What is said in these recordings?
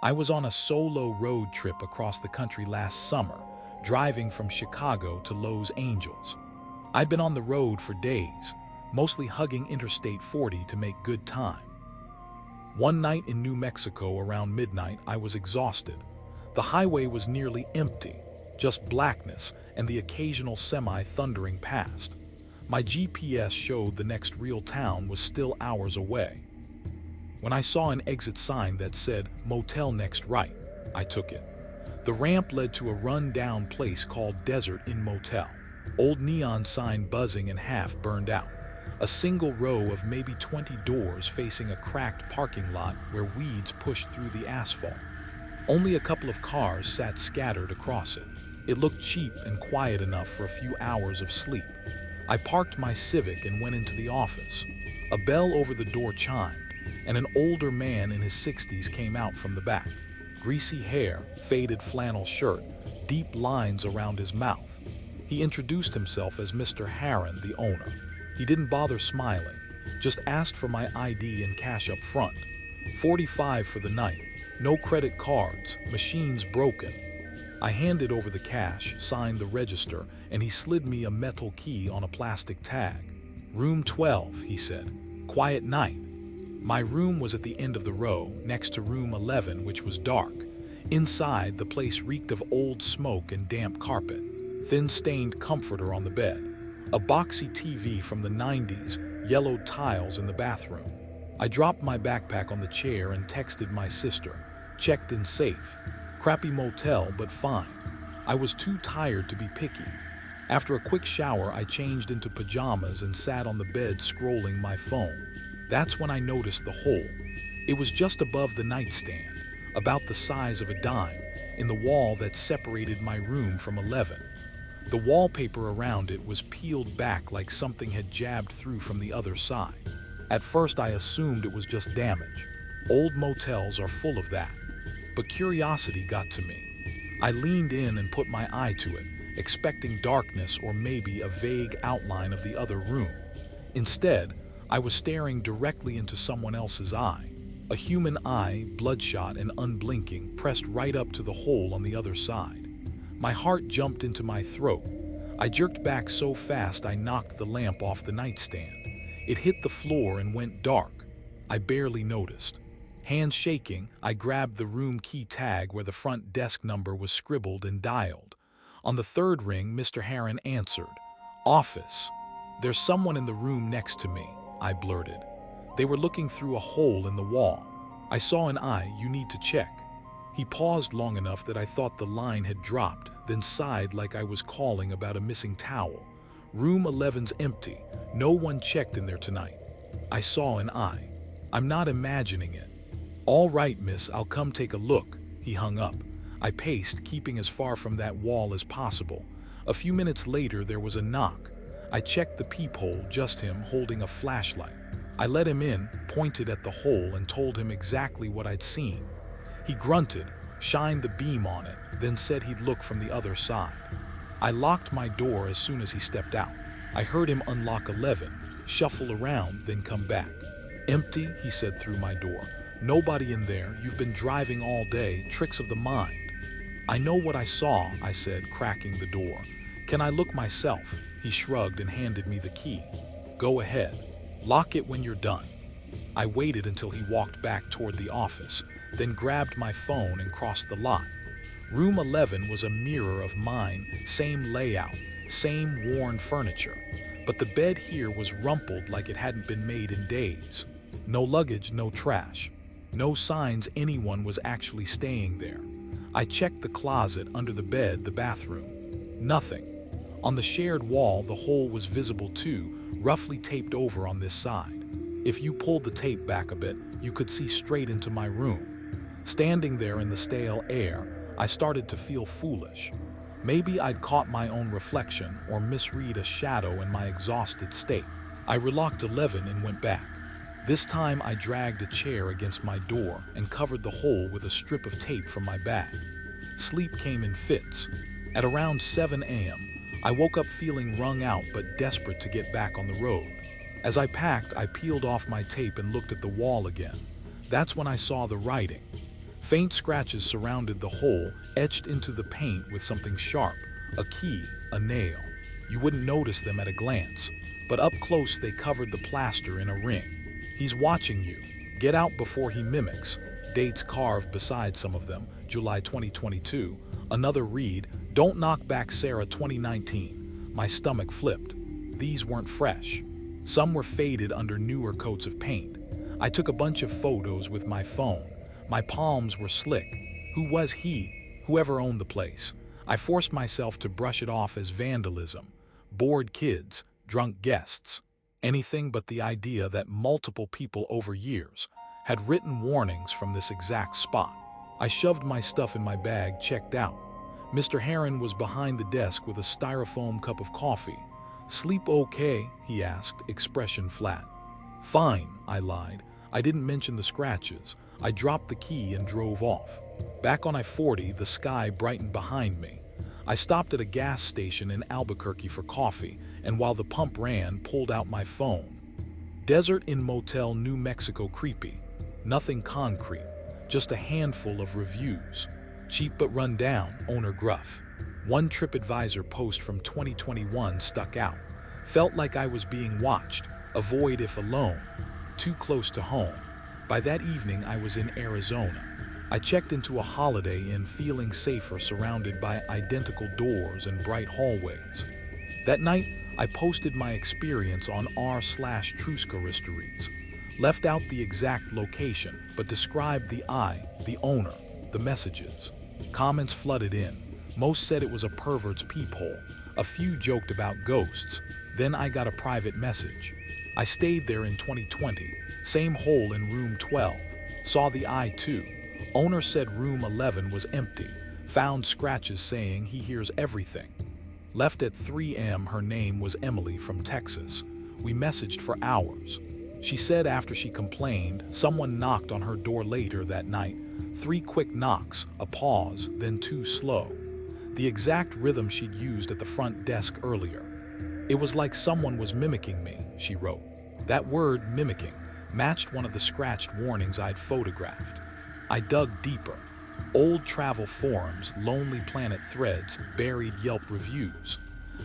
I was on a solo road trip across the country last summer, driving from Chicago to Los Angeles. I'd been on the road for days, mostly hugging Interstate 40 to make good time. One night in New Mexico around midnight, I was exhausted. The highway was nearly empty, just blackness and the occasional semi thundering past. My GPS showed the next real town was still hours away. When I saw an exit sign that said Motel next right, I took it. The ramp led to a run-down place called Desert Inn Motel. Old neon sign buzzing and half burned out. A single row of maybe 20 doors facing a cracked parking lot where weeds pushed through the asphalt. Only a couple of cars sat scattered across it. It looked cheap and quiet enough for a few hours of sleep. I parked my Civic and went into the office. A bell over the door chimed, and an older man in his 60s came out from the back. Greasy hair, faded flannel shirt, deep lines around his mouth. He introduced himself as Mr. Harron, the owner. He didn't bother smiling, just asked for my ID and cash up front. 45 for the night, no credit cards, machines broken. I handed over the cash, signed the register, and he slid me a metal key on a plastic tag. Room 12, he said. Quiet night. My room was at the end of the row, next to room 11, which was dark. Inside, the place reeked of old smoke and damp carpet. Thin-stained comforter on the bed. A boxy TV from the 90s, yellowed tiles in the bathroom. I dropped my backpack on the chair and texted my sister. Checked in safe. Crappy motel, but fine. I was too tired to be picky. After a quick shower, I changed into pajamas and sat on the bed scrolling my phone. That's when I noticed the hole. It was just above the nightstand, about the size of a dime, in the wall that separated my room from 11. The wallpaper around it was peeled back like something had jabbed through from the other side. At first I assumed it was just damage. Old motels are full of that. But curiosity got to me. I leaned in and put my eye to it, expecting darkness or maybe a vague outline of the other room. Instead, I was staring directly into someone else's eye. A human eye, bloodshot and unblinking, pressed right up to the hole on the other side. My heart jumped into my throat. I jerked back so fast I knocked the lamp off the nightstand. It hit the floor and went dark. I barely noticed. Hands shaking, I grabbed the room key tag where the front desk number was scribbled and dialed. On the third ring, Mr. Harron answered. Office. There's someone in the room next to me, I blurted. They were looking through a hole in the wall. I saw an eye, you need to check. He paused long enough that I thought the line had dropped, then sighed like I was calling about a missing towel. Room 11's empty. No one checked in there tonight. I saw an eye. I'm not imagining it. All right, miss, I'll come take a look. He hung up. I paced, keeping as far from that wall as possible. A few minutes later, there was a knock. I checked the peephole, just him holding a flashlight. I let him in, pointed at the hole, and told him exactly what I'd seen. He grunted, shined the beam on it, then said he'd look from the other side. I locked my door as soon as he stepped out. I heard him unlock 11, shuffle around, then come back. Empty, he said through my door. Nobody in there, you've been driving all day, tricks of the mind. I know what I saw, I said, cracking the door. Can I look myself? He shrugged and handed me the key. Go ahead. Lock it when you're done. I waited until he walked back toward the office, then grabbed my phone and crossed the lot. Room 11 was a mirror of mine, same layout, same worn furniture. But the bed here was rumpled like it hadn't been made in days. No luggage, no trash. No signs anyone was actually staying there. I checked the closet, under the bed, the bathroom. Nothing. On the shared wall, the hole was visible too, roughly taped over on this side. If you pulled the tape back a bit, you could see straight into my room. Standing there in the stale air, I started to feel foolish. Maybe I'd caught my own reflection or misread a shadow in my exhausted state. I relocked 11 and went back. This time I dragged a chair against my door and covered the hole with a strip of tape from my bag. Sleep came in fits. At around 7 a.m., I woke up feeling wrung out but desperate to get back on the road. As I packed, I peeled off my tape and looked at the wall again. That's when I saw the writing. Faint scratches surrounded the hole, etched into the paint with something sharp, a key, a nail. You wouldn't notice them at a glance, but up close they covered the plaster in a ring. He's watching you. Get out before he mimics. Dates carved beside some of them, July 2022. Another read, Don't Knock Back Sarah 2019. My stomach flipped. These weren't fresh. Some were faded under newer coats of paint. I took a bunch of photos with my phone. My palms were slick. Who was he? Whoever owned the place. I forced myself to brush it off as vandalism. Bored kids, drunk guests. Anything but the idea that multiple people over years had written warnings from this exact spot. I shoved my stuff in my bag, checked out. Mr. Heron was behind the desk with a styrofoam cup of coffee. Sleep okay? He asked, expression flat. Fine, I lied. I didn't mention the scratches. I dropped the key and drove off. Back on I-40, the sky brightened behind me. I stopped at a gas station in Albuquerque for coffee, and while the pump ran, pulled out my phone. Desert in Motel, New Mexico creepy. Nothing concrete, just a handful of reviews. Cheap but run down, owner gruff. One TripAdvisor post from 2021 stuck out. Felt like I was being watched. Avoid if alone. Too close to home. By that evening, I was in Arizona. I checked into a Holiday Inn feeling safer, surrounded by identical doors and bright hallways. That night, I posted my experience on r/Truskaristories. Left out the exact location, but described the owner, the messages. Comments flooded in. Most said it was a pervert's peephole. A few joked about ghosts. Then I got a private message. I stayed there in 2020. Same hole in room 12. Saw the eye too. Owner said room 11 was empty. Found scratches saying he hears everything. Left at 3 a.m. Her name was Emily from Texas. We messaged for hours. She said after she complained, someone knocked on her door later that night. 3 quick knocks, a pause, then 2 slow. The exact rhythm she'd used at the front desk earlier. It was like someone was mimicking me, she wrote. That word, mimicking, matched one of the scratched warnings I'd photographed. I dug deeper. Old travel forums, Lonely Planet threads, buried Yelp reviews.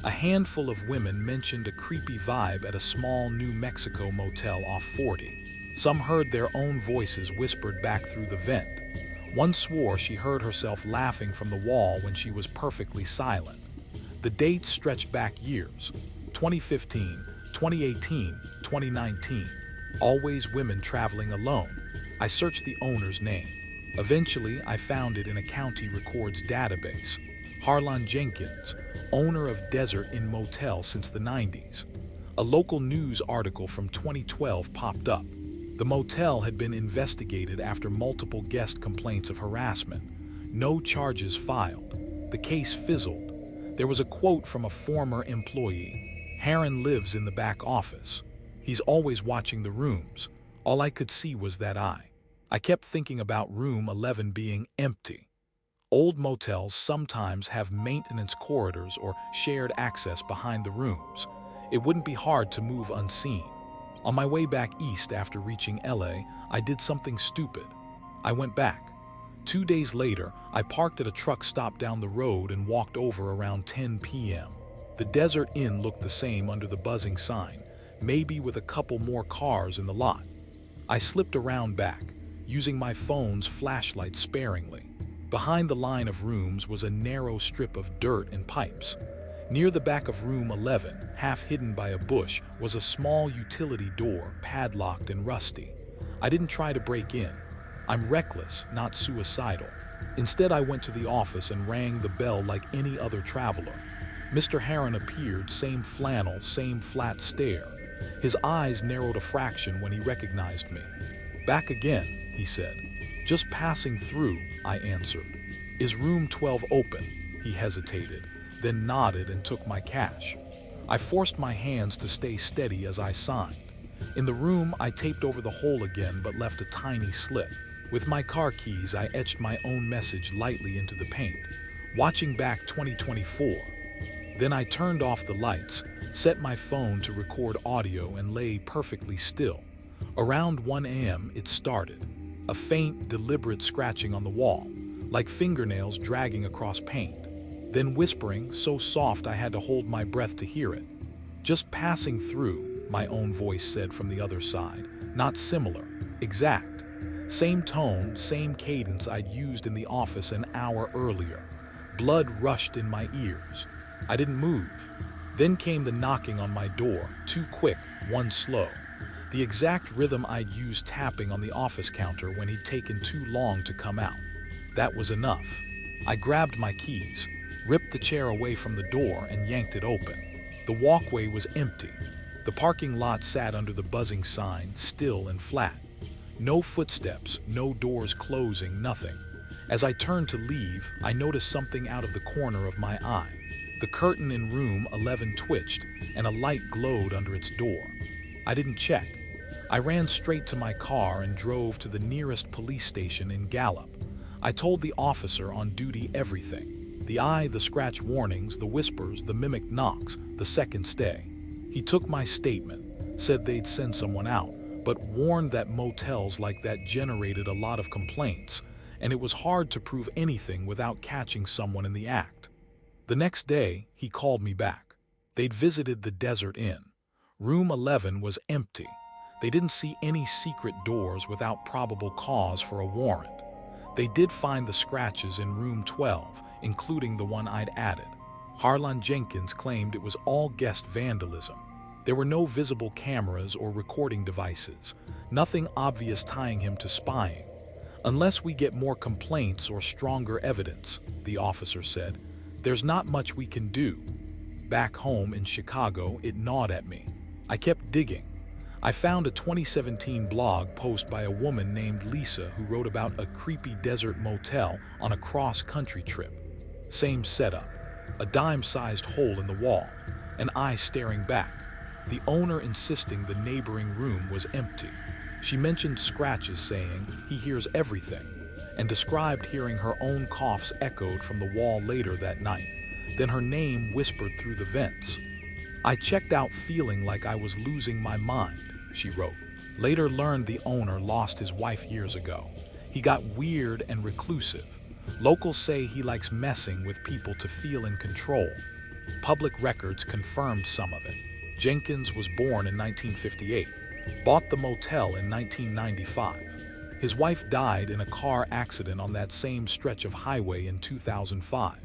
A handful of women mentioned a creepy vibe at a small New Mexico motel off 40. Some heard their own voices whispered back through the vent. One swore she heard herself laughing from the wall when she was perfectly silent. The dates stretched back years. 2015, 2018, 2019. Always women traveling alone. I searched the owner's name. Eventually, I found it in a county records database. Harlan Jenkins, owner of Desert Inn Motel since the 90s. A local news article from 2012 popped up. The motel had been investigated after multiple guest complaints of harassment. No charges filed. The case fizzled. There was a quote from a former employee. Heron lives in the back office. He's always watching the rooms. All I could see was that eye. I kept thinking about room 11 being empty. Old motels sometimes have maintenance corridors or shared access behind the rooms. It wouldn't be hard to move unseen. On my way back east after reaching LA, I did something stupid. I went back. 2 days later, I parked at a truck stop down the road and walked over around 10 p.m. The Desert Inn looked the same under the buzzing sign, maybe with a couple more cars in the lot. I slipped around back, using my phone's flashlight sparingly. Behind the line of rooms was a narrow strip of dirt and pipes. Near the back of room 11, half hidden by a bush, was a small utility door, padlocked and rusty. I didn't try to break in. I'm reckless, not suicidal. Instead, I went to the office and rang the bell like any other traveler. Mr. Heron appeared, same flannel, same flat stare. His eyes narrowed a fraction when he recognized me. Back again, he said. Just passing through, I answered. Is room 12 open? He hesitated, then nodded and took my cash. I forced my hands to stay steady as I signed. In the room, I taped over the hole again but left a tiny slit. With my car keys, I etched my own message lightly into the paint. Watching back 2024. Then I turned off the lights, set my phone to record audio and lay perfectly still. Around 1 a.m. it started. a faint, deliberate scratching on the wall, like fingernails dragging across paint. Then whispering, so soft I had to hold my breath to hear it. "Just passing through," my own voice said from the other side. Not similar, exact. Same tone, same cadence I'd used in the office an hour earlier. Blood rushed in my ears. I didn't move. Then came the knocking on my door, two quick, one slow. The exact rhythm I'd used tapping on the office counter when he'd taken too long to come out. That was enough. I grabbed my keys, ripped the chair away from the door, and yanked it open. The walkway was empty. The parking lot sat under the buzzing sign, still and flat. No footsteps, no doors closing, nothing. As I turned to leave, I noticed something out of the corner of my eye. The curtain in room 11 twitched, and a light glowed under its door. I didn't check. I ran straight to my car and drove to the nearest police station in Gallup. I told the officer on duty everything. The eye, the scratch warnings, the whispers, the mimic knocks, the second stay. He took my statement, said they'd send someone out, but warned that motels like that generated a lot of complaints, and it was hard to prove anything without catching someone in the act. The next day, he called me back. They'd visited the Desert Inn. Room 11 was empty. They didn't see any secret doors without probable cause for a warrant. They did find the scratches in room 12, including the one I'd added. Harlan Jenkins claimed it was all guest vandalism. There were no visible cameras or recording devices, nothing obvious tying him to spying. "Unless we get more complaints or stronger evidence," the officer said, "there's not much we can do." Back home in Chicago, it gnawed at me. I kept digging. I found a 2017 blog post by a woman named Lisa who wrote about a creepy desert motel on a cross-country trip. Same setup, a dime-sized hole in the wall, an eye staring back, the owner insisting the neighboring room was empty. She mentioned scratches, saying he hears everything, and described hearing her own coughs echoed from the wall later that night. Then her name whispered through the vents. "I checked out feeling like I was losing my mind," she wrote. Later learned the owner lost his wife years ago. He got weird and reclusive. Locals say he likes messing with people to feel in control. Public records confirmed some of it. Jenkins was born in 1958, bought the motel in 1995. His wife died in a car accident on that same stretch of highway in 2005.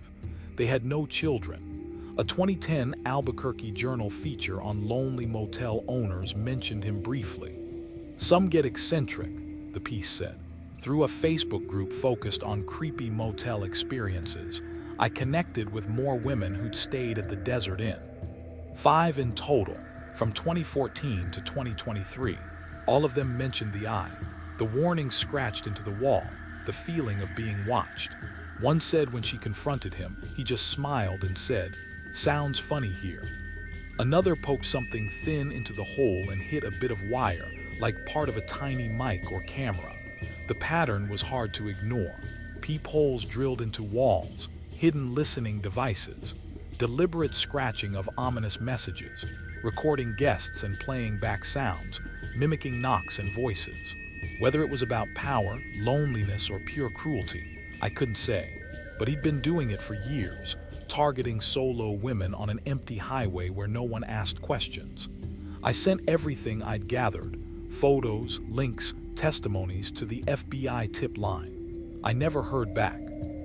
They had no children. A 2010 Albuquerque Journal feature on lonely motel owners mentioned him briefly. "Some get eccentric," the piece said. Through a Facebook group focused on creepy motel experiences, I connected with more women who'd stayed at the Desert Inn. 5 in total, from 2014 to 2023. All of them mentioned the eye, the warning scratched into the wall, the feeling of being watched. One said when she confronted him, he just smiled and said, "Sounds funny here." Another poked something thin into the hole and hit a bit of wire, like part of a tiny mic or camera. The pattern was hard to ignore. Peepholes drilled into walls, hidden listening devices, deliberate scratching of ominous messages, recording guests and playing back sounds, mimicking knocks and voices. Whether it was about power, loneliness, or pure cruelty, I couldn't say. But he'd been doing it for years, targeting solo women on an empty highway where no one asked questions. I sent everything I'd gathered, photos, links, testimonies, to the FBI tip line. I never heard back.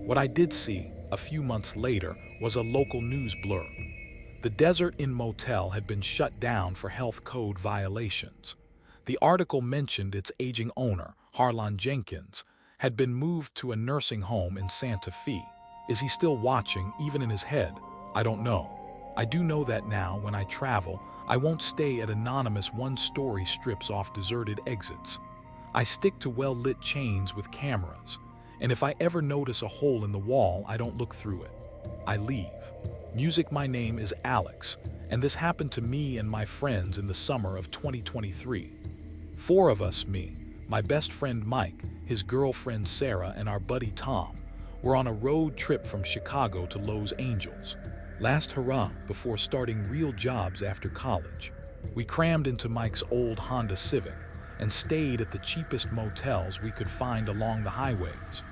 What I did see, a few months later, was a local news blurb. The Desert Inn Motel had been shut down for health code violations. The article mentioned its aging owner, Harlan Jenkins, had been moved to a nursing home in Santa Fe. Is he still watching, even in his head? I don't know. I do know that now, when I travel, I won't stay at anonymous one-story strips off deserted exits. I stick to well-lit chains with cameras, and if I ever notice a hole in the wall, I don't look through it. I leave. Music. My name is Alex, and this happened to me and my friends in the summer of 2023. 4 of us, me, my best friend Mike, his girlfriend Sarah, and our buddy Tom, were on a road trip from Chicago to Los Angeles. Last hurrah before starting real jobs after college. We crammed into Mike's old Honda Civic, and stayed at the cheapest motels we could find along the highways.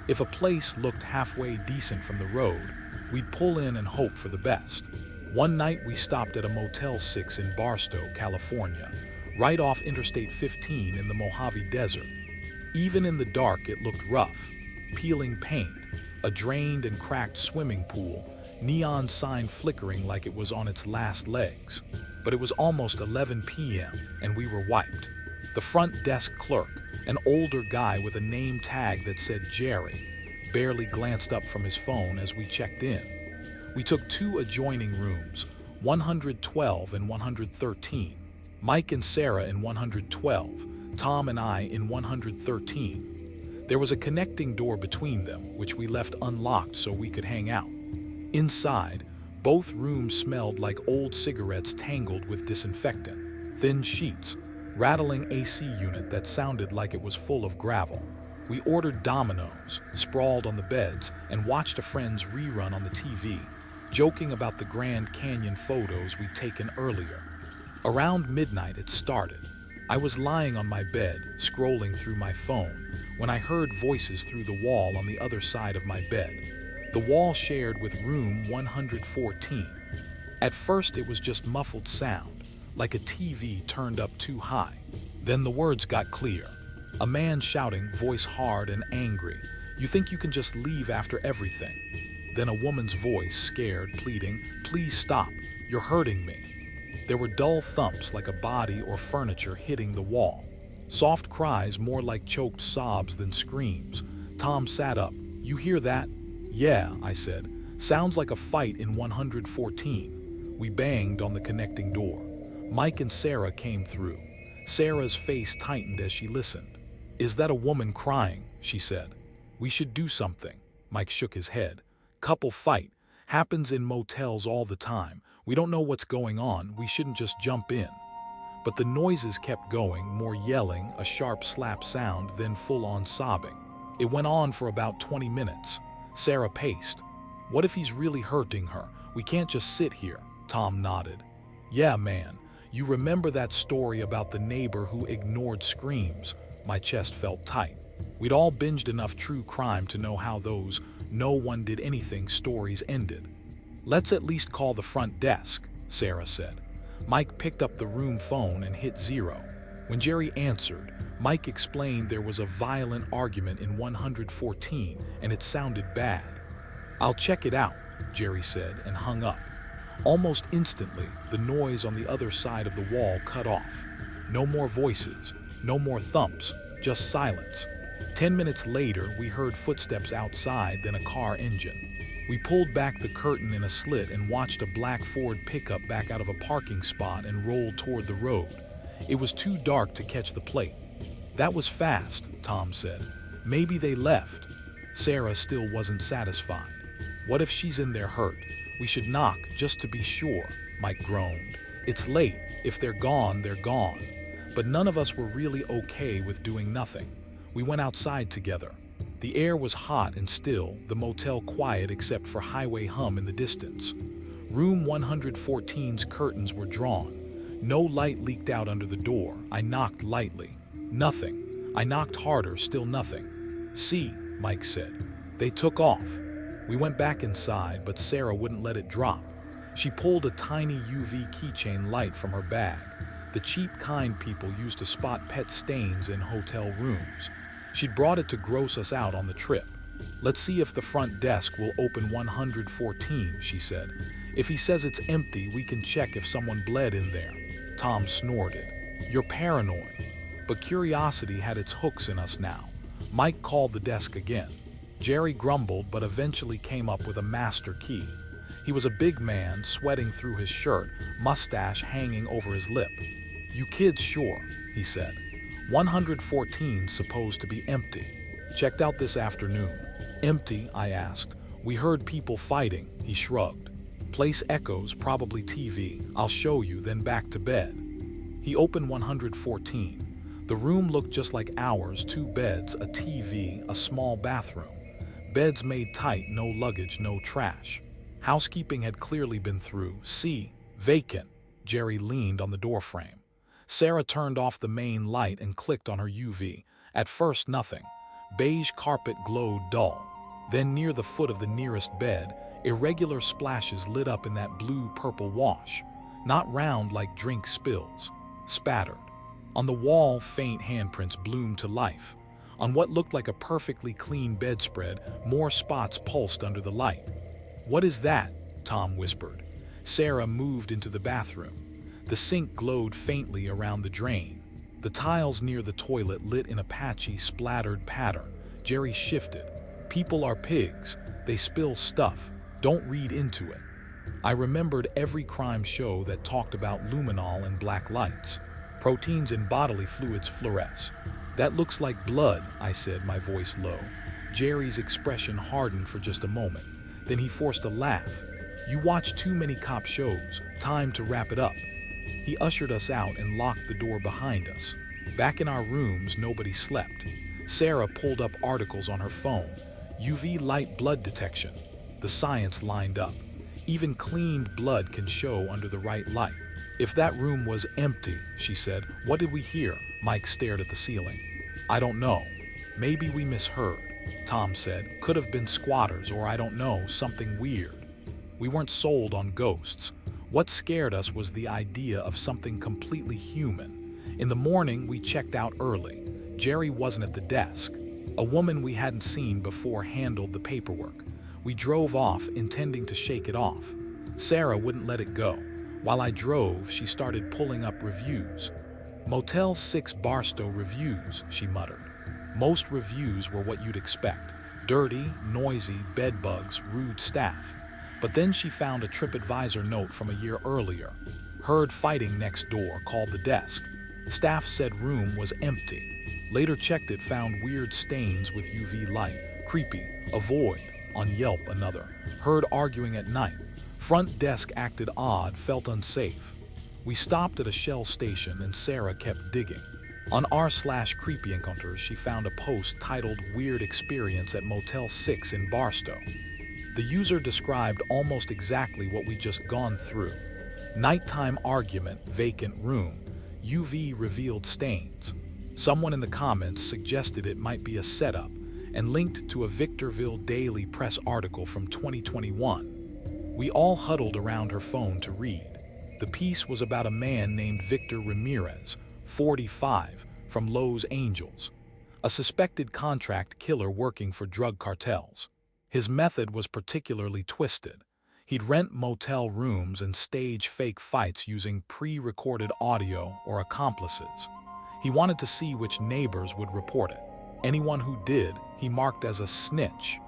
If a place looked halfway decent from the road, we'd pull in and hope for the best. One night we stopped at a Motel 6 in Barstow, California, right off Interstate 15 in the Mojave Desert. Even in the dark it looked rough. Peeling paint, a drained and cracked swimming pool, neon sign flickering like it was on its last legs. But it was almost 11 p.m. and we were wiped. The front desk clerk, an older guy with a name tag that said Jerry, barely glanced up from his phone as we checked in. We took two adjoining rooms, 112 and 113. Mike and Sarah in 112, Tom and I in 113. There was a connecting door between them, which we left unlocked so we could hang out. Inside, both rooms smelled like old cigarettes tangled with disinfectant, thin sheets, rattling AC unit that sounded like it was full of gravel. We ordered Domino's, sprawled on the beds, and watched a friend's rerun on the TV, joking about the Grand Canyon photos we'd taken earlier. Around midnight it started. I was lying on my bed, scrolling through my phone, when I heard voices through the wall on the other side of my bed. The wall shared with room 114. At first it was just muffled sound, like a TV turned up too high. Then the words got clear. A man shouting, voice hard and angry, "You think you can just leave after everything?" Then a woman's voice, scared, pleading, "Please stop, you're hurting me." There were dull thumps like a body or furniture hitting the wall. Soft cries more like choked sobs than screams. Tom sat up. "You hear that?" "Yeah," I said. "Sounds like a fight in 114. We banged on the connecting door. Mike and Sarah came through. Sarah's face tightened as she listened. "Is that a woman crying?" she said. "We should do something." Mike shook his head. "Couple fight. Happens in motels all the time. We don't know what's going on. We shouldn't just jump in." But the noises kept going, more yelling, a sharp slap sound, then full-on sobbing. It went on for about 20 minutes. Sarah paced. "What if he's really hurting her? We can't just sit here." Tom nodded. "Yeah, man. You remember that story about the neighbor who ignored screams?" My chest felt tight. We'd all binged enough true crime to know how those "no one did anything" stories ended. "Let's at least call the front desk," Sarah said. Mike picked up the room phone and hit 0. When Jerry answered, Mike explained there was a violent argument in 114 and it sounded bad. "I'll check it out," Jerry said and hung up. Almost instantly, the noise on the other side of the wall cut off. No more voices, no more thumps, just silence. 10 minutes later, we heard footsteps outside, then a car engine. We pulled back the curtain in a slit and watched a black Ford pickup back out of a parking spot and roll toward the road. It was too dark to catch the plate. "That was fast," Tom said. "Maybe they left." Sarah still wasn't satisfied. "What if she's in there hurt? We should knock, just to be sure," Mike groaned. "It's late. If they're gone, they're gone." But none of us were really okay with doing nothing. We went outside together. The air was hot and still, the motel quiet except for highway hum in the distance. Room 114's curtains were drawn. No light leaked out under the door. I knocked lightly. Nothing. I knocked harder, still nothing. "See," Mike said. "They took off." We went back inside, but Sarah wouldn't let it drop. She pulled a tiny UV keychain light from her bag, the cheap kind people use to spot pet stains in hotel rooms. She'd brought it to gross us out on the trip. "Let's see if the front desk will open 114, she said. "If he says it's empty, we can check if someone bled in there." Tom snorted. "You're paranoid." But curiosity had its hooks in us now. Mike called the desk again. Jerry grumbled but eventually came up with a master key. He was a big man, sweating through his shirt, mustache hanging over his lip. "You kids sure," he said. 114's supposed to be empty. "Checked out this afternoon." "Empty?" I asked. "We heard people fighting," he shrugged. "Place echoes, probably TV. I'll show you, then back to bed." He opened 114. The room looked just like ours, 2 beds, a TV, a small bathroom. Beds made tight, no luggage, no trash. Housekeeping had clearly been through. "See, vacant." Jerry leaned on the doorframe. Sarah turned off the main light and clicked on her UV. At first, nothing. Beige carpet glowed dull. Then near the foot of the nearest bed, irregular splashes lit up in that blue-purple wash. Not round like drink spills. Spattered. On the wall, faint handprints bloomed to life. On what looked like a perfectly clean bedspread, more spots pulsed under the light. "What is that?" Tom whispered. Sarah moved into the bathroom. The sink glowed faintly around the drain. The tiles near the toilet lit in a patchy, splattered pattern. Jerry shifted. "People are pigs. They spill stuff. Don't read into it." I remembered every crime show that talked about luminol and black lights. Proteins in bodily fluids fluoresce. "That looks like blood," I said, my voice low. Jerry's expression hardened for just a moment. Then he forced a laugh. "You watch too many cop shows. Time to wrap it up." He ushered us out and locked the door behind us. Back in our rooms, nobody slept. Sarah pulled up articles on her phone. UV light blood detection. The science lined up. Even cleaned blood can show under the right light. "If that room was empty," she said, "what did we hear?" Mike stared at the ceiling. "I don't know. Maybe we misheard," Tom said. "Could have been squatters or I don't know, something weird." We weren't sold on ghosts. What scared us was the idea of something completely human. In the morning, we checked out early. Jerry wasn't at the desk. A woman we hadn't seen before handled the paperwork. We drove off, intending to shake it off. Sarah wouldn't let it go. While I drove, she started pulling up reviews. "Motel 6 Barstow reviews," she muttered. Most reviews were what you'd expect. Dirty, noisy, bedbugs, rude staff. But then she found a TripAdvisor note from a year earlier. "Heard fighting next door, called the desk. Staff said room was empty. Later checked it, found weird stains with UV light. Creepy. Avoid." On Yelp, another. "Heard arguing at night. Front desk acted odd, felt unsafe." We stopped at a Shell station and Sarah kept digging. On r/creepy encounters, she found a post titled "Weird Experience at Motel 6 in Barstow." The user described almost exactly what we'd just gone through. Nighttime argument, vacant room, UV revealed stains. Someone in the comments suggested it might be a setup and linked to a Victorville Daily Press article from 2021. We all huddled around her phone to read. The piece was about a man named Victor Ramirez, 45, from Los Angeles, a suspected contract killer working for drug cartels. His method was particularly twisted. He'd rent motel rooms and stage fake fights using pre-recorded audio or accomplices. He wanted to see which neighbors would report it. Anyone who did, he marked as a snitch.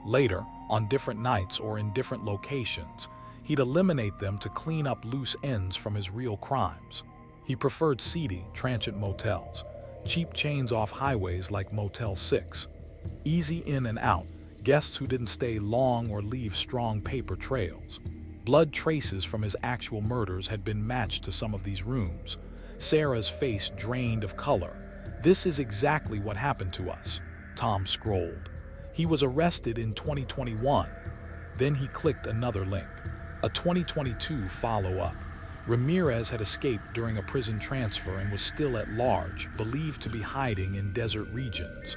Later, on different nights or in different locations, he'd eliminate them to clean up loose ends from his real crimes. He preferred seedy, transient motels, cheap chains off highways like Motel 6. Easy in and out, guests who didn't stay long or leave strong paper trails. Blood traces from his actual murders had been matched to some of these rooms. Sarah's face drained of color. "This is exactly what happened to us," Tom scrolled. "He was arrested in 2021. Then he clicked another link. A 2022 follow-up. Ramirez had escaped during a prison transfer and was still at large, believed to be hiding in desert regions.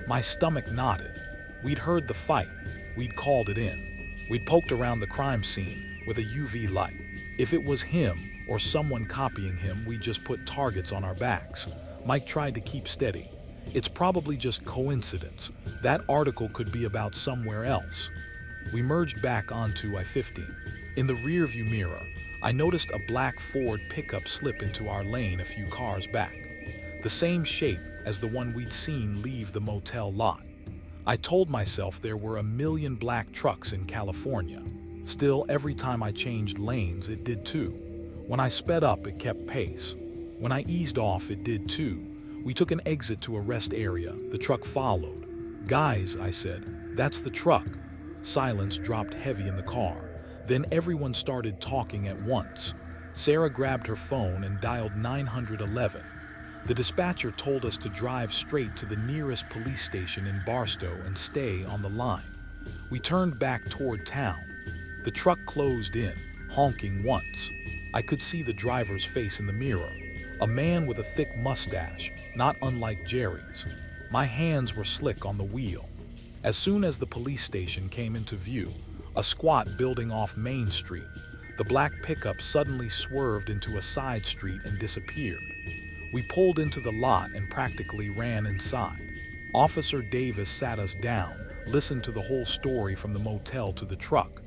My stomach knotted. We'd heard the fight. We'd called it in. We'd poked around the crime scene with a UV light. If it was him or someone copying him, we'd just put targets on our backs." Mike tried to keep steady. "It's probably just coincidence. That article could be about somewhere else." We merged back onto I-15. In the rearview mirror, I noticed a black Ford pickup slip into our lane a few cars back. The same shape as the one we'd seen leave the motel lot. I told myself there were a million black trucks in California. Still, every time I changed lanes, it did too. When I sped up, it kept pace. When I eased off, it did too. We took an exit to a rest area. The truck followed. "Guys," I said, "that's the truck." Silence dropped heavy in the car. Then everyone started talking at once. Sarah grabbed her phone and dialed 911. The dispatcher told us to drive straight to the nearest police station in Barstow and stay on the line. We turned back toward town. The truck closed in, honking once. I could see the driver's face in the mirror. A man with a thick mustache, not unlike Jerry's. My hands were slick on the wheel. As soon as the police station came into view, a squat building off Main Street, the black pickup suddenly swerved into a side street and disappeared. We pulled into the lot and practically ran inside. Officer Davis sat us down, listened to the whole story from the motel to the truck.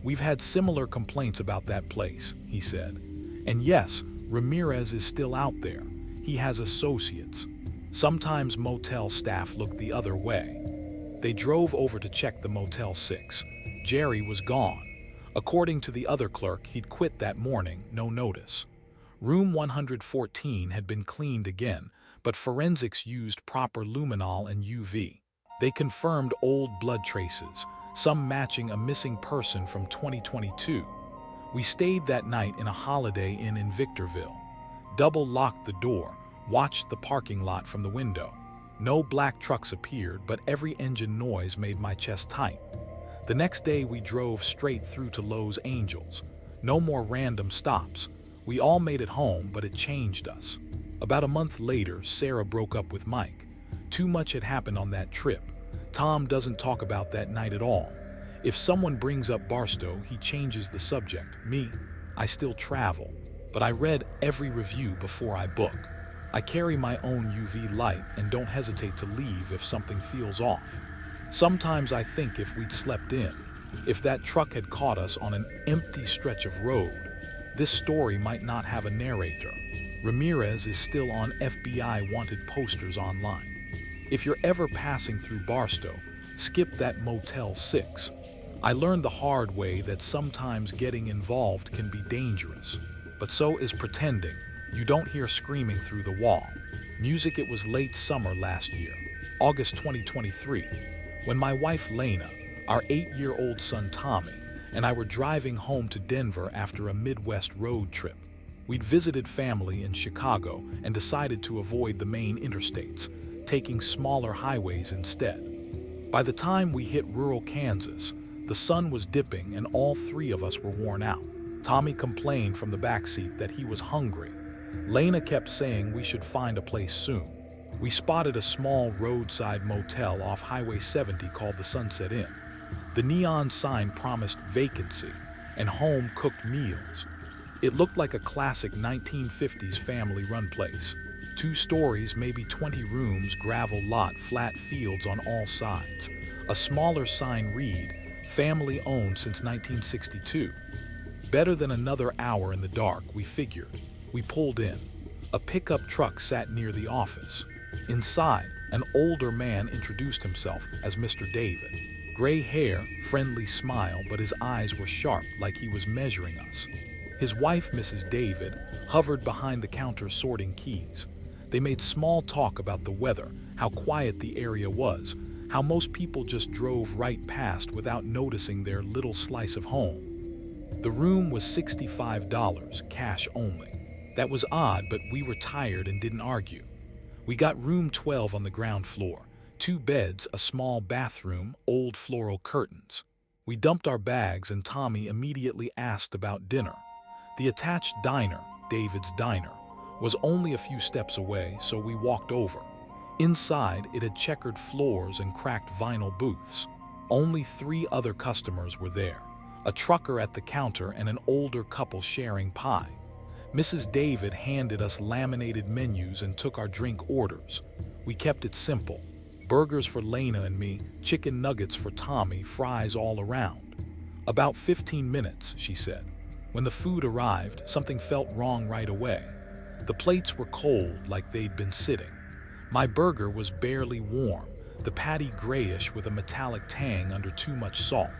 "We've had similar complaints about that place," he said. "And yes, Ramirez is still out there. He has associates. Sometimes motel staff look the other way." They drove over to check the Motel 6. Jerry was gone. According to the other clerk, he'd quit that morning, no notice. Room 114 had been cleaned again, but forensics used proper luminol and UV. They confirmed old blood traces, some matching a missing person from 2022. We stayed that night in a Holiday Inn in Victorville. Double-locked the door, watched the parking lot from the window. No black trucks appeared, but every engine noise made my chest tight. The next day we drove straight through to Los Angeles. No more random stops. We all made it home, but it changed us. About a month later, Sarah broke up with Mike. Too much had happened on that trip. Tom doesn't talk about that night at all. If someone brings up Barstow, he changes the subject. Me, I still travel, but I read every review before I book. I carry my own UV light and don't hesitate to leave if something feels off. Sometimes I think if we'd slept in, if that truck had caught us on an empty stretch of road, this story might not have a narrator. Ramirez is still on FBI wanted posters online. If you're ever passing through Barstow, skip that Motel 6. I learned the hard way that sometimes getting involved can be dangerous, but so is pretending. You don't hear screaming through the wall. Music. It was late summer last year, August 2023, when my wife Lena, our 8-year-old son Tommy, and I were driving home to Denver after a Midwest road trip. We'd visited family in Chicago and decided to avoid the main interstates, taking smaller highways instead. By the time we hit rural Kansas, the sun was dipping and all three of us were worn out. Tommy complained from the backseat that he was hungry. Lena kept saying we should find a place soon. We spotted a small roadside motel off Highway 70 called the Sunset Inn. The neon sign promised vacancy and home-cooked meals. It looked like a classic 1950s family-run place. 2 stories, maybe 20 rooms, gravel lot, flat fields on all sides. A smaller sign read, "Family owned since 1962. Better than another hour in the dark, we figured. We pulled in. A pickup truck sat near the office. Inside, an older man introduced himself as Mr. David. Gray hair, friendly smile, but his eyes were sharp like he was measuring us. His wife, Mrs. David, hovered behind the counter sorting keys. They made small talk about the weather, how quiet the area was, how most people just drove right past without noticing their little slice of home. The room was $65, cash only. That was odd, but we were tired and didn't argue. We got room 12 on the ground floor. 2 beds, a small bathroom, old floral curtains. We dumped our bags and Tommy immediately asked about dinner. The attached diner, David's Diner, was only a few steps away, so we walked over. Inside, it had checkered floors and cracked vinyl booths. Only 3 other customers were there. A trucker at the counter and an older couple sharing pie. Mrs. David handed us laminated menus and took our drink orders. We kept it simple. Burgers for Lena and me, chicken nuggets for Tommy, fries all around. About 15 minutes, she said. When the food arrived, something felt wrong right away. The plates were cold, like they'd been sitting. My burger was barely warm, the patty grayish with a metallic tang under too much salt.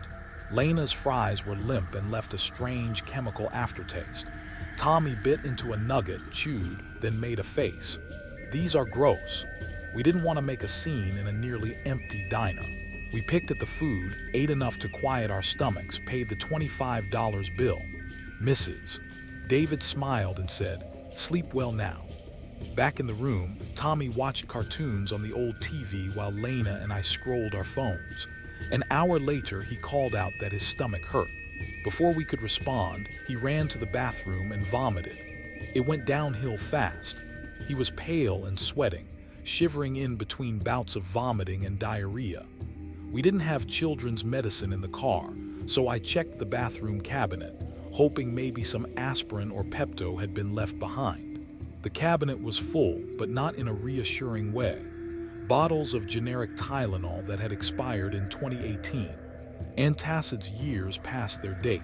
Lena's fries were limp and left a strange chemical aftertaste. Tommy bit into a nugget, chewed, then made a face. "These are gross." We didn't want to make a scene in a nearly empty diner. We picked at the food, ate enough to quiet our stomachs, paid the $25 bill. "Mrs. David smiled and said, "Sleep well now." Back in the room, Tommy watched cartoons on the old TV while Lena and I scrolled our phones. An hour later, he called out that his stomach hurt. Before we could respond, he ran to the bathroom and vomited. It went downhill fast. He was pale and sweating, shivering in between bouts of vomiting and diarrhea. We didn't have children's medicine in the car, so I checked the bathroom cabinet, hoping maybe some aspirin or Pepto had been left behind. The cabinet was full, but not in a reassuring way. Bottles of generic Tylenol that had expired in 2018. Antacid's years past their date.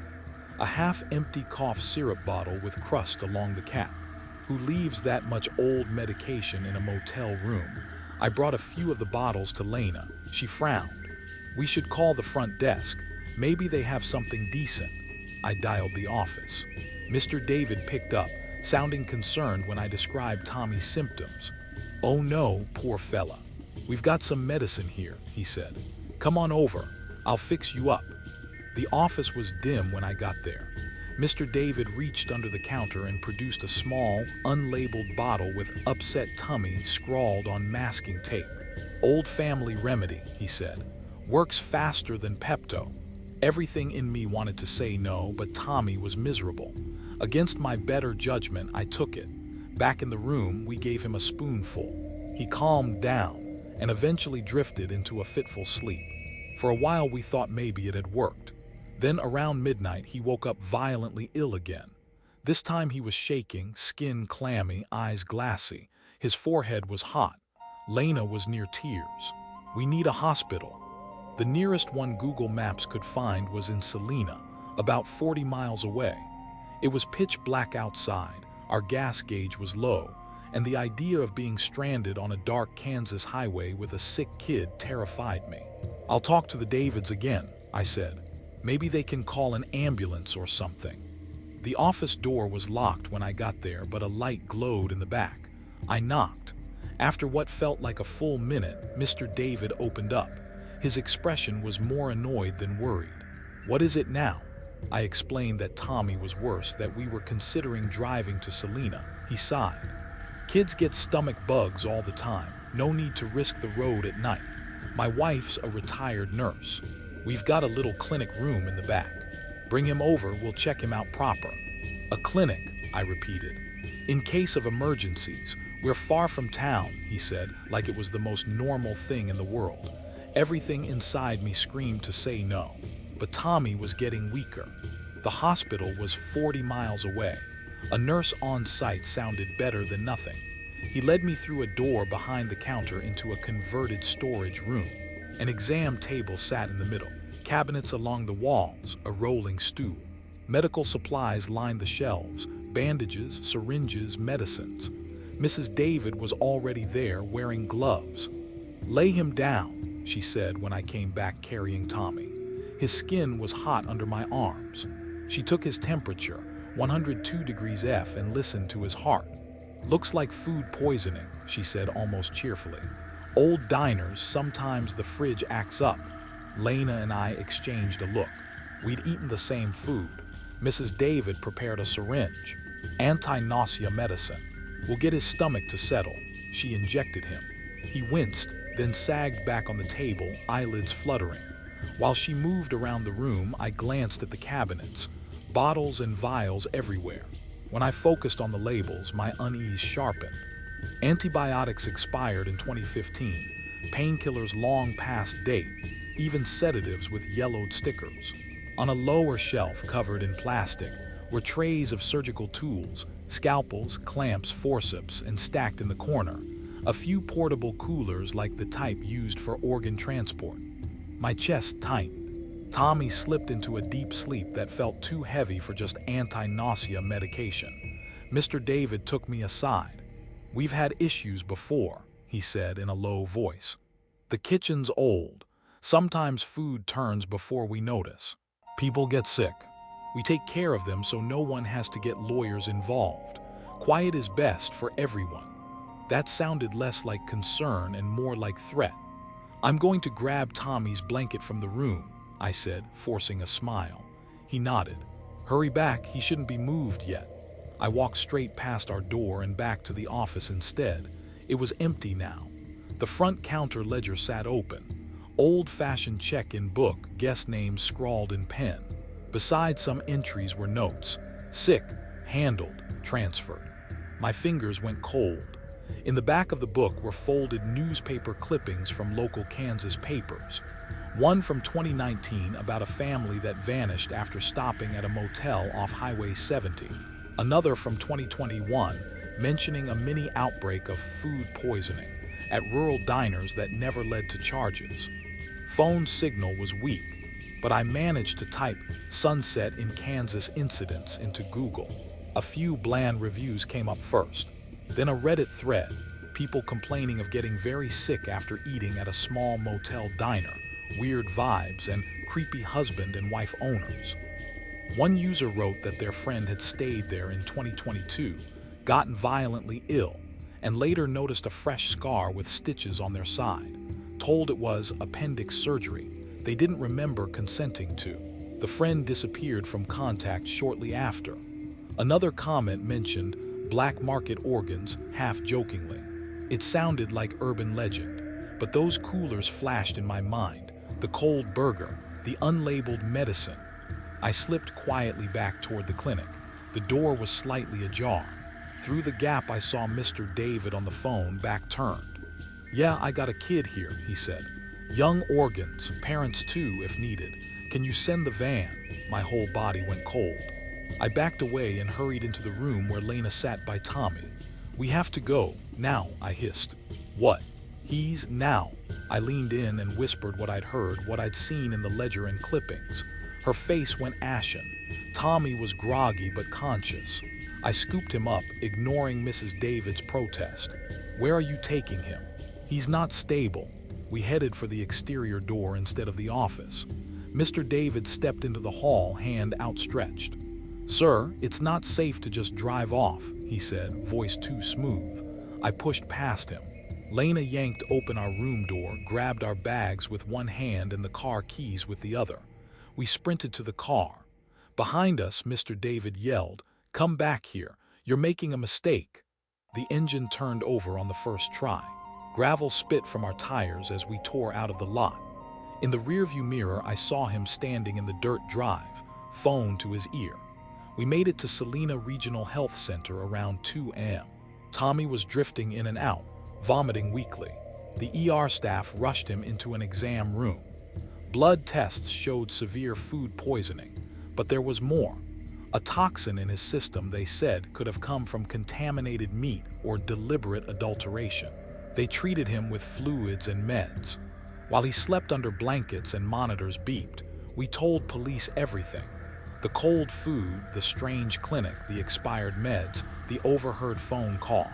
A half-empty cough syrup bottle with crust along the cap. Who leaves that much old medication in a motel room? I brought a few of the bottles to Lena. She frowned. We should call the front desk. Maybe they have something decent. I dialed the office. Mr. David picked up, sounding concerned when I described Tommy's symptoms. "Oh no, poor fella. We've got some medicine here," he said. "Come on over. I'll fix you up." The office was dim when I got there. Mr. David reached under the counter and produced a small, unlabeled bottle with "upset tummy" scrawled on masking tape. "Old family remedy," he said. "Works faster than Pepto." Everything in me wanted to say no, but Tommy was miserable. Against my better judgment, I took it. Back in the room, we gave him a spoonful. He calmed down and eventually drifted into a fitful sleep. For a while, we thought maybe it had worked. Then around midnight, he woke up violently ill again. This time he was shaking, skin clammy, eyes glassy. His forehead was hot. Lena was near tears. "We need a hospital." The nearest one Google Maps could find was in Salina, about 40 miles away. It was pitch black outside, our gas gauge was low, and the idea of being stranded on a dark Kansas highway with a sick kid terrified me. "I'll talk to the Davids again," I said. "Maybe they can call an ambulance or something." The office door was locked when I got there, but a light glowed in the back. I knocked. After what felt like a full minute, Mr. David opened up. His expression was more annoyed than worried. "What is it now?" I explained that Tommy was worse, that we were considering driving to Salina. He sighed. "Kids get stomach bugs all the time. No need to risk the road at night. My wife's a retired nurse. We've got a little clinic room in the back. Bring him over, we'll check him out proper." "A clinic," I repeated. "In case of emergencies. We're far from town," he said, like it was the most normal thing in the world. Everything inside me screamed to say no. But Tommy was getting weaker. The hospital was 40 miles away. A nurse on site sounded better than nothing. He led me through a door behind the counter into a converted storage room. An exam table sat in the middle, cabinets along the walls, a rolling stool. Medical supplies lined the shelves, bandages, syringes, medicines. Mrs. David was already there wearing gloves. "Lay him down," she said when I came back carrying Tommy. His skin was hot under my arms. She took his temperature, 102 degrees F, and listened to his heart. "Looks like food poisoning," she said almost cheerfully. "Old diners, sometimes the fridge acts up." Lena and I exchanged a look. We'd eaten the same food. Mrs. David prepared a syringe. "Anti-nausea medicine. We'll get his stomach to settle." She injected him. He winced, then sagged back on the table, eyelids fluttering. While she moved around the room, I glanced at the cabinets. Bottles and vials everywhere. When I focused on the labels, my unease sharpened. Antibiotics expired in 2015, painkillers long past date, even sedatives with yellowed stickers. On a lower shelf covered in plastic were trays of surgical tools, scalpels, clamps, forceps, and stacked in the corner, a few portable coolers like the type used for organ transport. My chest tightened. Tommy slipped into a deep sleep that felt too heavy for just anti-nausea medication. Mr. David took me aside. "We've had issues before," he said in a low voice. "The kitchen's old. Sometimes food turns before we notice. People get sick. We take care of them so no one has to get lawyers involved. Quiet is best for everyone." That sounded less like concern and more like threat. "I'm going to grab Tommy's blanket from the room," I said, forcing a smile. He nodded. "Hurry back, he shouldn't be moved yet." I walked straight past our door and back to the office instead. It was empty now. The front counter ledger sat open. Old-fashioned check-in book, guest names scrawled in pen. Beside some entries were notes. "Sick, handled, transferred. My fingers went cold. In the back of the book were folded newspaper clippings from local Kansas papers. One from 2019 about a family that vanished after stopping at a motel off Highway 70. Another from 2021 mentioning a mini outbreak of food poisoning at rural diners that never led to charges. Phone signal was weak, but I managed to type "Sunset in Kansas incidents" into Google. A few bland reviews came up first, then a Reddit thread, people complaining of getting very sick after eating at a small motel diner, weird vibes, and creepy husband and wife owners. One user wrote that their friend had stayed there in 2022, gotten violently ill, and later noticed a fresh scar with stitches on their side. Told it was appendix surgery they didn't remember consenting to. The friend disappeared from contact shortly after. Another comment mentioned black market organs, half jokingly. It sounded like urban legend, but those coolers flashed in my mind. The cold burger, the unlabeled medicine. I slipped quietly back toward the clinic. The door was slightly ajar. Through the gap I saw Mr. David on the phone, back turned. "Yeah, I got a kid here," he said. "Young organs, parents too if needed. Can you send the van?" My whole body went cold. I backed away and hurried into the room where Lena sat by Tommy. "We have to go, now," I hissed. "What?" "He's now." I leaned in and whispered what I'd heard, what I'd seen in the ledger and clippings. Her face went ashen. Tommy was groggy but conscious. I scooped him up, ignoring Mrs. David's protest. "Where are you taking him?" "He's not stable." We headed for the exterior door instead of the office. Mr. David stepped into the hall, hand outstretched. "Sir, it's not safe to just drive off," he said, voice too smooth. I pushed past him. Lena yanked open our room door, grabbed our bags with one hand and the car keys with the other. We sprinted to the car. Behind us, Mr. David yelled, "Come back here. You're making a mistake." The engine turned over on the first try. Gravel spit from our tires as we tore out of the lot. In the rearview mirror, I saw him standing in the dirt drive, phone to his ear. We made it to Salina Regional Health Center around 2 a.m. Tommy was drifting in and out, vomiting weakly. The ER staff rushed him into an exam room. Blood tests showed severe food poisoning, but there was more. A toxin in his system, they said, could have come from contaminated meat or deliberate adulteration. They treated him with fluids and meds. While he slept under blankets and monitors beeped, we told police everything. The cold food, the strange clinic, the expired meds, the overheard phone call.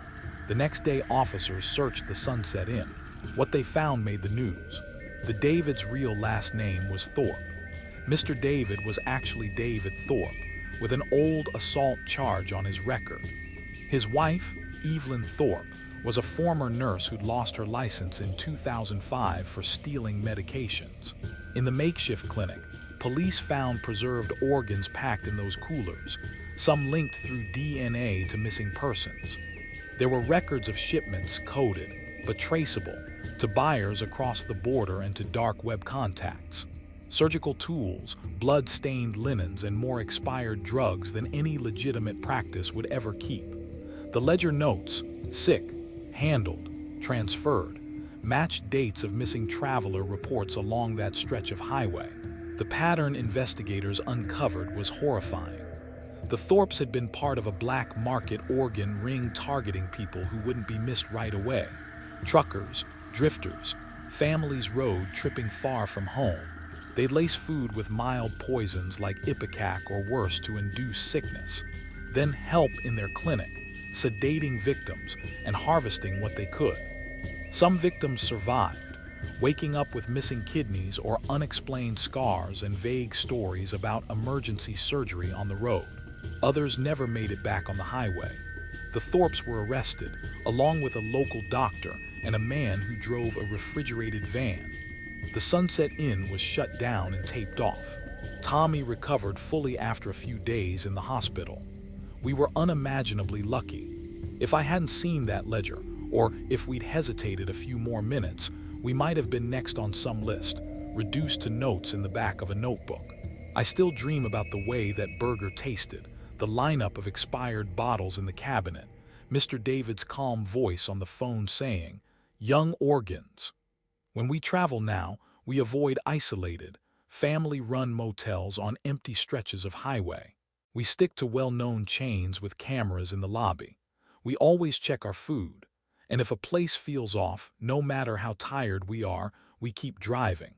The next day, officers searched the Sunset Inn. What they found made the news. The David's real last name was Thorpe. Mr. David was actually David Thorpe, with an old assault charge on his record. His wife, Evelyn Thorpe, was a former nurse who'd lost her license in 2005 for stealing medications. In the makeshift clinic, police found preserved organs packed in those coolers, some linked through DNA to missing persons. There were records of shipments coded, but traceable, to buyers across the border and to dark web contacts. Surgical tools, blood-stained linens, and more expired drugs than any legitimate practice would ever keep. The ledger notes, sick, handled, transferred, matched dates of missing traveler reports along that stretch of highway. The pattern investigators uncovered was horrifying. The Thorpes had been part of a black market organ ring targeting people who wouldn't be missed right away. Truckers, drifters, families road tripping far from home. They'd lace food with mild poisons like ipecac or worse to induce sickness. Then help in their clinic, sedating victims and harvesting what they could. Some victims survived, waking up with missing kidneys or unexplained scars and vague stories about emergency surgery on the road. Others never made it back on the highway. The Thorpes were arrested, along with a local doctor and a man who drove a refrigerated van. The Sunset Inn was shut down and taped off. Tommy recovered fully after a few days in the hospital. We were unimaginably lucky. If I hadn't seen that ledger, or if we'd hesitated a few more minutes, we might have been next on some list, reduced to notes in the back of a notebook. I still dream about the way that burger tasted, the lineup of expired bottles in the cabinet, Mr. David's calm voice on the phone saying, "Young organs." When we travel now, we avoid isolated, family-run motels on empty stretches of highway. We stick to well-known chains with cameras in the lobby. We always check our food. And if a place feels off, no matter how tired we are, we keep driving.